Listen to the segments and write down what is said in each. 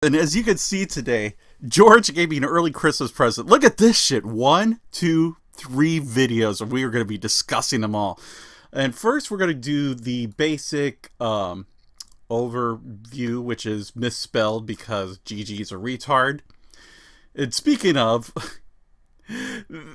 And as you can see today, George gave me an early Christmas present. Look at this shit. 1, 2, 3 videos, and we are going to be discussing them all. And first, we're going to do the basic overview, which is misspelled because Gigi's a retard. And speaking of,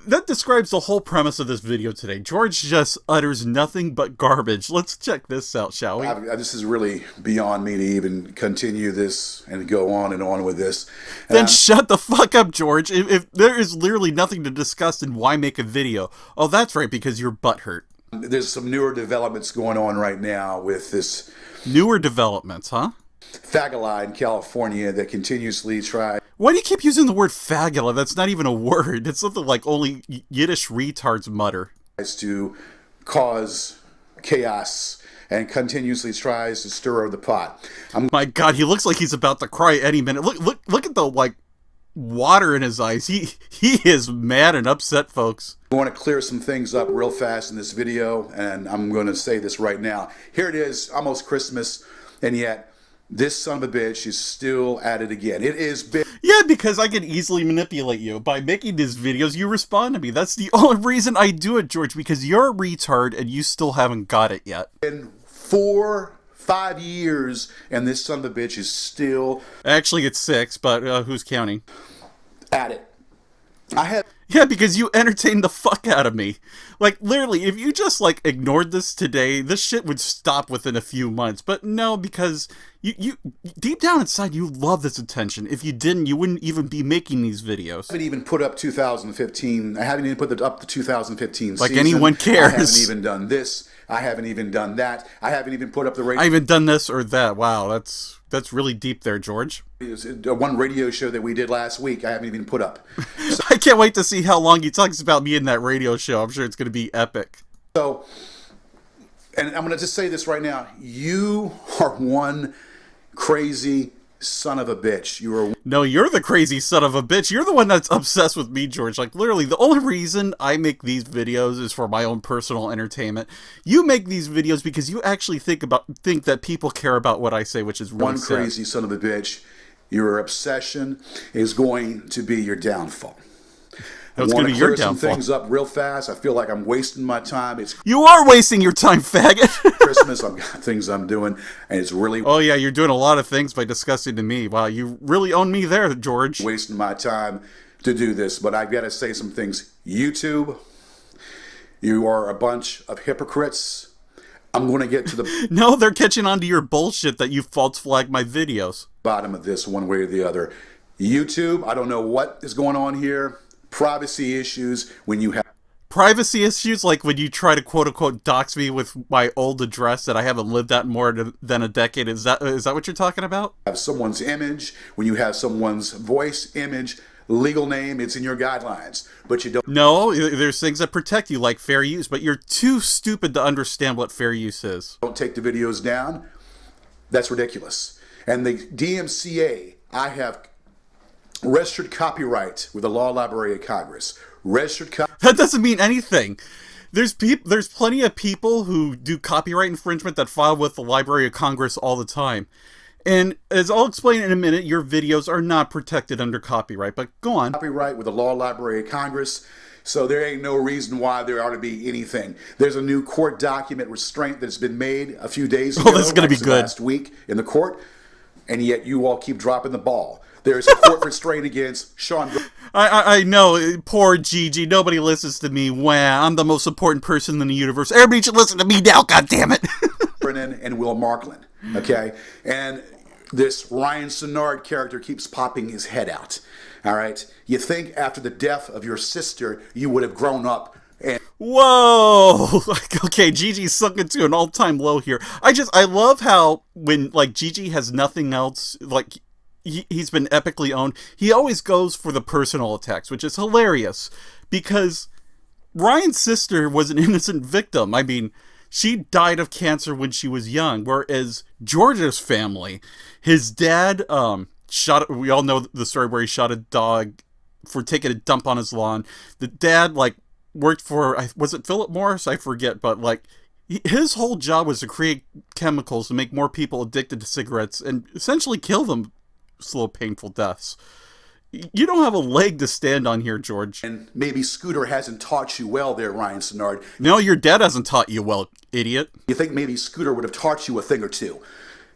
that describes the whole premise of this video today. George just utters nothing but garbage. Let's check this out, shall we? This is really beyond me to even continue this and go on and on with this. Then shut the fuck up, George. If there is literally nothing to discuss, then why make a video? Oh, that's right, because you're butthurt. There's some newer developments going on right now with this. Newer developments, huh? Fagala in California that continuously try. Why do you keep using the word fagula? That's not even a word. It's something like only Yiddish retards mutter. To cause chaos and continuously tries to stir the pot. My God, he looks like he's about to cry any minute. Look at the water in his eyes. He is mad and upset, folks. I want to clear some things up real fast in this video, and I'm going to say this right now. Here it is, almost Christmas, and yet this son of a bitch is still at it again. It is big. Yeah, because I can easily manipulate you. By making these videos, you respond to me. That's the only reason I do it, George, because you're a retard and you still haven't got it yet. In 4-5 years, and this son of a bitch is still... Actually, it's 6, but who's counting? At it. Yeah, because you entertained the fuck out of me. Like, literally, if you just, ignored this today, this shit would stop within a few months. But no, because you deep down inside, you love this attention. If you didn't, you wouldn't even be making these videos. I haven't even put up 2015. I haven't even put up the 2015 like season. Anyone cares. I haven't even done this. I haven't even done that. I haven't even put up the radio. I haven't done this or that. Wow, that's really deep there, George. One radio show that we did last week, I haven't even put up. So, I can't wait to see how long he talks about me in that radio show. I'm sure it's going to be epic. So, and I'm going to just say this right now. You are one crazy son of a bitch. No, you're the crazy son of a bitch. You're the one that's obsessed with me, George. Like, literally, the only reason I make these videos is for my own personal entertainment. You make these videos because you actually think that people care about what I say, which is really one crazy son of a bitch. Your obsession is going to be your downfall. It's going to be your downfall. I want to clear some things up real fast. I feel like I'm wasting my time. You are wasting your time, faggot. Christmas, I've got things I'm doing, and it's really... Oh, yeah, you're doing a lot of things by discussing to me. Wow, you really own me there, George. Wasting my time to do this, but I've got to say some things. YouTube, you are a bunch of hypocrites. I'm going to get to the... No, they're catching on to your bullshit that you false flag my videos. Bottom of this one way or the other. YouTube, I don't know what is going on here. Privacy issues when you have... Privacy issues, like when you try to quote-unquote dox me with my old address that I haven't lived at more than a decade. Is that what you're talking about? Have someone's image, when you have someone's voice, image, legal name, it's in your guidelines. But you don't... No, there's things that protect you, like fair use, but you're too stupid to understand what fair use is. Don't take the videos down. That's ridiculous. And the DMCA, I have... registered copyright with the Law Library of Congress. That doesn't mean anything. There's plenty of people who do copyright infringement that file with the Library of Congress all the time. And as I'll explain in a minute, your videos are not protected under copyright, but go on. Copyright with the Law Library of Congress, so there ain't no reason why there ought to be anything. There's a new court document restraint that's been made a few days ago. Oh, this is going to be good. Last week in the court, and yet you all keep dropping the ball. There's a court restraint against Shon Brennan. I know, poor Gigi. Nobody listens to me. Wow, I'm the most important person in the universe. Everybody should listen to me now, goddammit. Brennan and Will Markland, okay? And this Ryan Sinnard character keeps popping his head out, all right? You think after the death of your sister, you would have grown up and... Whoa! Okay, Gigi's sunk into an all-time low here. I love how when, Gigi has nothing else, he's been epically owned. He always goes for the personal attacks, which is hilarious because Ryan's sister was an innocent victim. I mean, she died of cancer when she was young, whereas George's family, his dad we all know the story where he shot a dog for taking a dump on his lawn. The dad, worked for, was it Philip Morris? I forget, but, his whole job was to create chemicals to make more people addicted to cigarettes and essentially kill them slow, painful deaths. You don't have a leg to stand on here, George. And maybe Scooter hasn't taught you well there, Ryan Sinnard. No, your dad hasn't taught you well, idiot. You think maybe Scooter would have taught you a thing or two.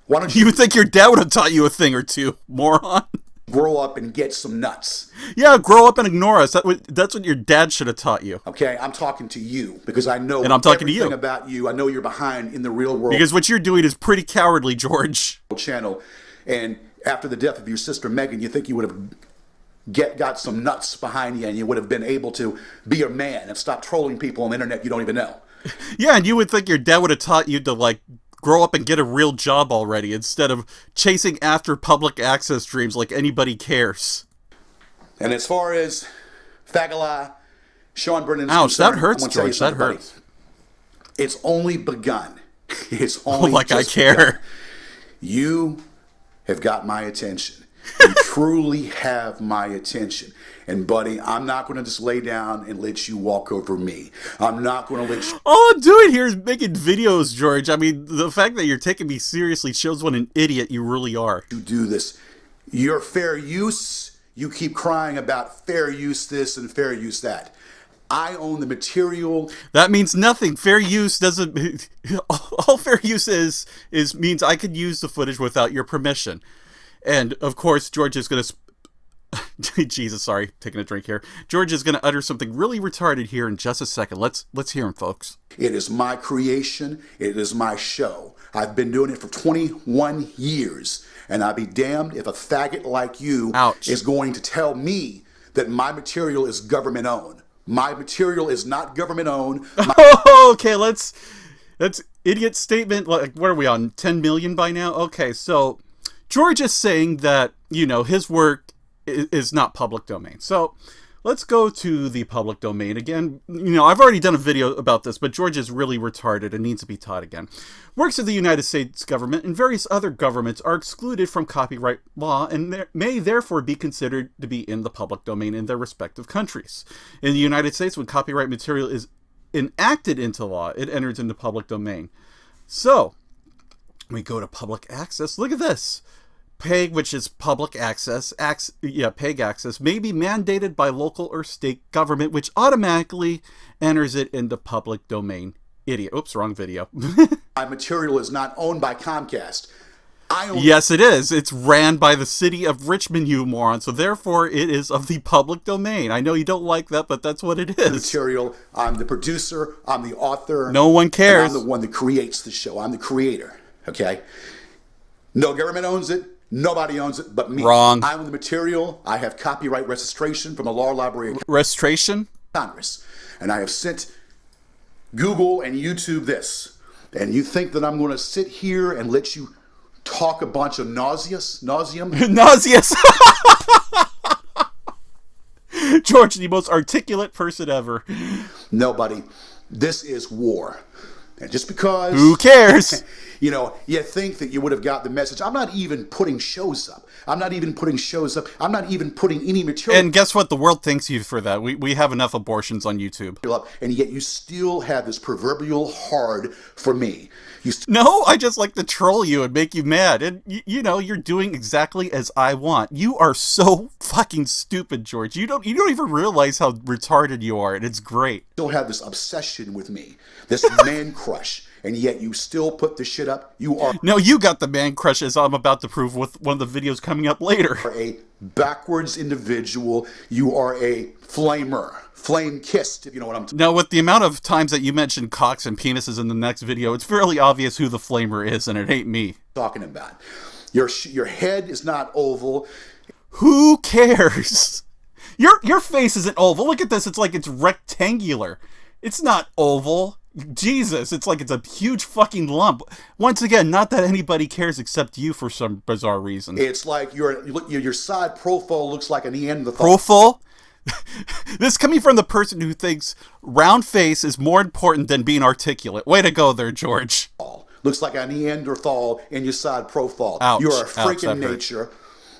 Why don't You would think your dad would have taught you a thing or two, moron. grow up and get some nuts? Yeah, grow up and ignore us. That's what your dad should have taught you. Okay, I'm talking to you because I know And I'm talking to you about you. I know you're behind in the real world. Because what you're doing is pretty cowardly, George. Channel, and after the death of your sister Megan, you think you would have got some nuts behind you and you would have been able to be a man and stop trolling people on the internet you don't even know. Yeah, and you would think your dad would have taught you to, like, grow up and get a real job already instead of chasing after public access dreams like anybody cares. And as far as Fagala, Shon Brennan, ouch, that hurts, George. That hurts. Buddy. It's only begun. It's only like I care. Begun. You have got my attention. You truly have my attention. And buddy, I'm not going to just lay down and let you walk over me. I'm not going to let you... All I'm doing here is making videos, George. I mean, the fact that you're taking me seriously shows what an idiot you really are. You do this. Your fair use, you keep crying about fair use this and fair use that. I own the material. That means nothing. Fair use doesn't... All fair use is means I could use the footage without your permission. And, of course, George is going to... Jesus, sorry, taking a drink here. George is going to utter something really retarded here in just a second. Let's hear him, folks. It is my creation. It is my show. I've been doing it for 21 years. And I'd be damned if a faggot like you ouch. Is going to tell me that my material is government owned. My material is not government owned. Okay, that's idiot statement. Like, what are we on? 10 million by now? Okay, so George is saying that, you know, his work is not public domain. So let's go to the public domain again. You know, I've already done a video about this, but George is really retarded and needs to be taught again. Works of the United States government and various other governments are excluded from copyright law and may therefore be considered to be in the public domain in their respective countries. In the United States, when copyright material is enacted into law, it enters into public domain. So we go to public access. Look at this. PEG, which is public access, PEG access, may be mandated by local or state government, which automatically enters it into public domain. Idiot. Oops, wrong video. My material is not owned by Comcast. Yes, it is. It's ran by the city of Richmond, you moron. So therefore, it is of the public domain. I know you don't like that, but that's what it is. Material. I'm the producer. I'm the author. No one cares. I'm the one that creates the show. I'm the creator. Okay? No government owns it. Nobody owns it but me. Wrong. I own the material. I have copyright registration from the Law Library of Registration? Congress. And I have sent Google and YouTube this. And you think that I'm going to sit here and let you talk a bunch of nauseum? Nauseous. George, the most articulate person ever. Nobody. This is war. And just because... Who cares? You know, you think that you would have got the message. I'm not even putting shows up. I'm not even putting any material. And guess what? The world thanks you for that. We have enough abortions on YouTube. Up, and yet you still have this proverbial hard for me. No, I just like to troll you and make you mad. And, you know, you're doing exactly as I want. You are so fucking stupid, George. You don't even realize how retarded you are, and it's great. Still have this obsession with me, this man crush. And yet you still put the shit up. You are... No, you got the man crush, as I'm about to prove with one of the videos coming up later. You are a backwards individual. You are a flamer. Flame-kissed, if you know what I'm talking about. Now, with the amount of times that you mentioned cocks and penises in the next video, it's fairly obvious who the flamer is, and it ain't me. Talking about. Your head is not oval. Who cares? Your face isn't oval. Look at this. It's like it's rectangular. It's not oval. Jesus, it's like it's a huge fucking lump. Once again, not that anybody cares except you for some bizarre reason. It's like your side profile looks like a Neanderthal. Profile? This coming from the person who thinks round face is more important than being articulate. Way to go there, George. Looks like a Neanderthal in your side profile. Ouch, you're a freak in nature.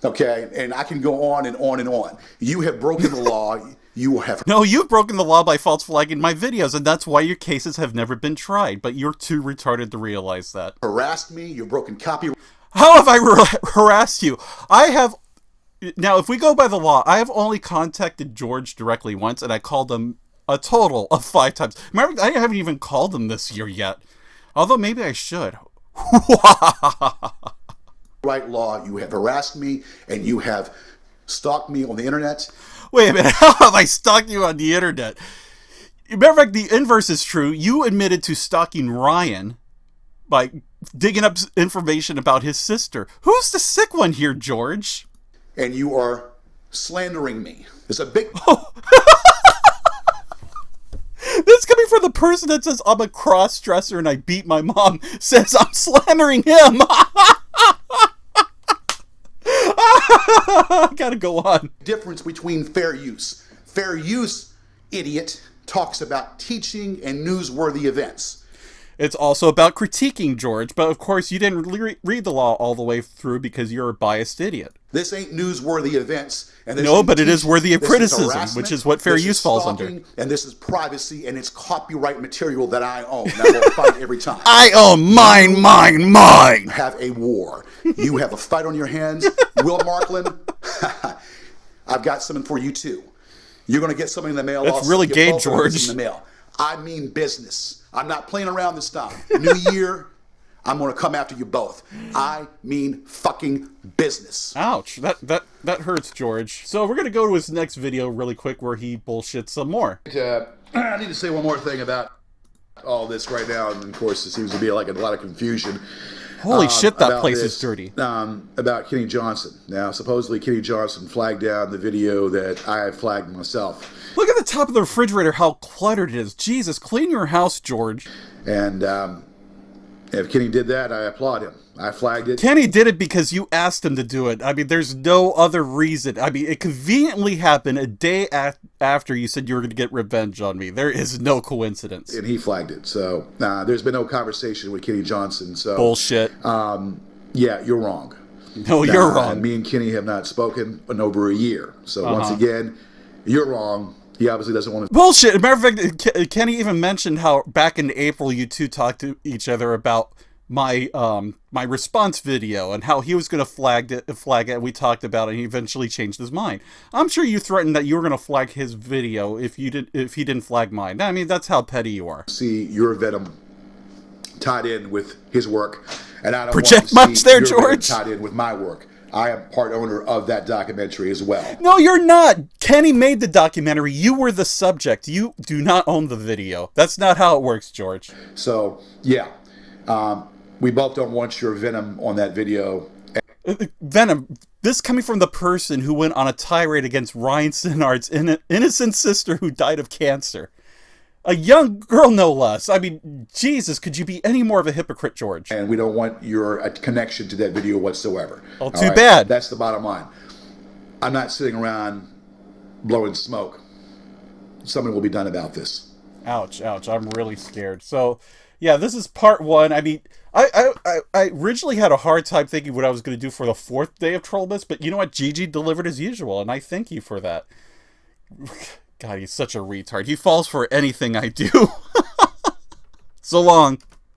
Okay, and I can go on and on and on. You have broken the law. You have... No, you've broken the law by false flagging my videos, and that's why your cases have never been tried, but you're too retarded to realize that. Harassed me, you've broken copyright. How have I harassed you? I have. Now, if we go by the law, I have only contacted George directly once, and I called him a total of 5 times. Remember, I haven't even called him this year yet. Although, maybe I should. Right law, you have harassed me, and you have stalked me on the internet. Wait a minute, how have I stalked you on the internet? Matter of fact, the inverse is true. You admitted to stalking Ryan by digging up information about his sister. Who's the sick one here, George? And you are slandering me. It's a big... This coming from the person that says I'm a cross-dresser and I beat my mom, says I'm slandering him. Gotta go on. Difference between fair use. Fair use, idiot, talks about teaching and newsworthy events. It's also about critiquing, George, but of course you didn't read the law all the way through because you're a biased idiot. This ain't newsworthy events. And no, but it is worthy of criticism, which is what fair use falls under. And this is privacy, and it's copyright material that I own. And I will fight every time. I own mine, mine, mine. Have a war. You have a fight on your hands. Will Marklin, I've got something for you too. You're going to get something in the mail. That's really gay, George. In the mail. I mean business. I'm not playing around this time. New year, I'm going to come after you both. I mean fucking business. Ouch. That hurts, George. So we're going to go to his next video really quick where he bullshits some more. I need to say one more thing about all this right now. And of course, there seems to be like a lot of confusion. Holy shit, that place is dirty. About Kenny Johnson. Now, supposedly Kenny Johnson flagged down the video that I flagged myself. Look at the top of the refrigerator, how cluttered it is. Jesus, clean your house, George. And if Kenny did that, I applaud him. I flagged it. Kenny did it because you asked him to do it. I mean, there's no other reason. I mean, it conveniently happened a day after you said you were going to get revenge on me. There is no coincidence. And he flagged it. So there's been no conversation with Kenny Johnson. So bullshit. Yeah, you're wrong. No, you're wrong. Me and Kenny have not spoken in over a year. So once again, you're wrong. He obviously doesn't want to... Bullshit! As a matter of fact, Kenny even mentioned how back in April you two talked to each other about my my response video and how he was going to flag it, and we talked about it, and he eventually changed his mind. I'm sure you threatened that you were going to flag his video if he didn't flag mine. I mean, that's how petty you are. See your venom tied in with his work, and I don't project want to much see there, your George. venom tied in with my work. I am part owner of that documentary as well. No, you're not. Kenny made the documentary. You were the subject. You do not own the video. That's not how it works, George. So, yeah. We both don't want your venom on that video. Venom, this coming from the person who went on a tirade against Ryan Sinnard's innocent sister who died of cancer. A young girl, no less. I mean, Jesus, could you be any more of a hypocrite, George? And we don't want your connection to that video whatsoever. Oh, too bad. That's the bottom line. I'm not sitting around blowing smoke. Something will be done about this. Ouch, ouch. I'm really scared. So, yeah, this is part 1. I mean, I originally had a hard time thinking what I was going to do for the 4th day of Trollmas, but you know what? Gigi delivered as usual, and I thank you for that. God, he's such a retard. He falls for anything I do. So long.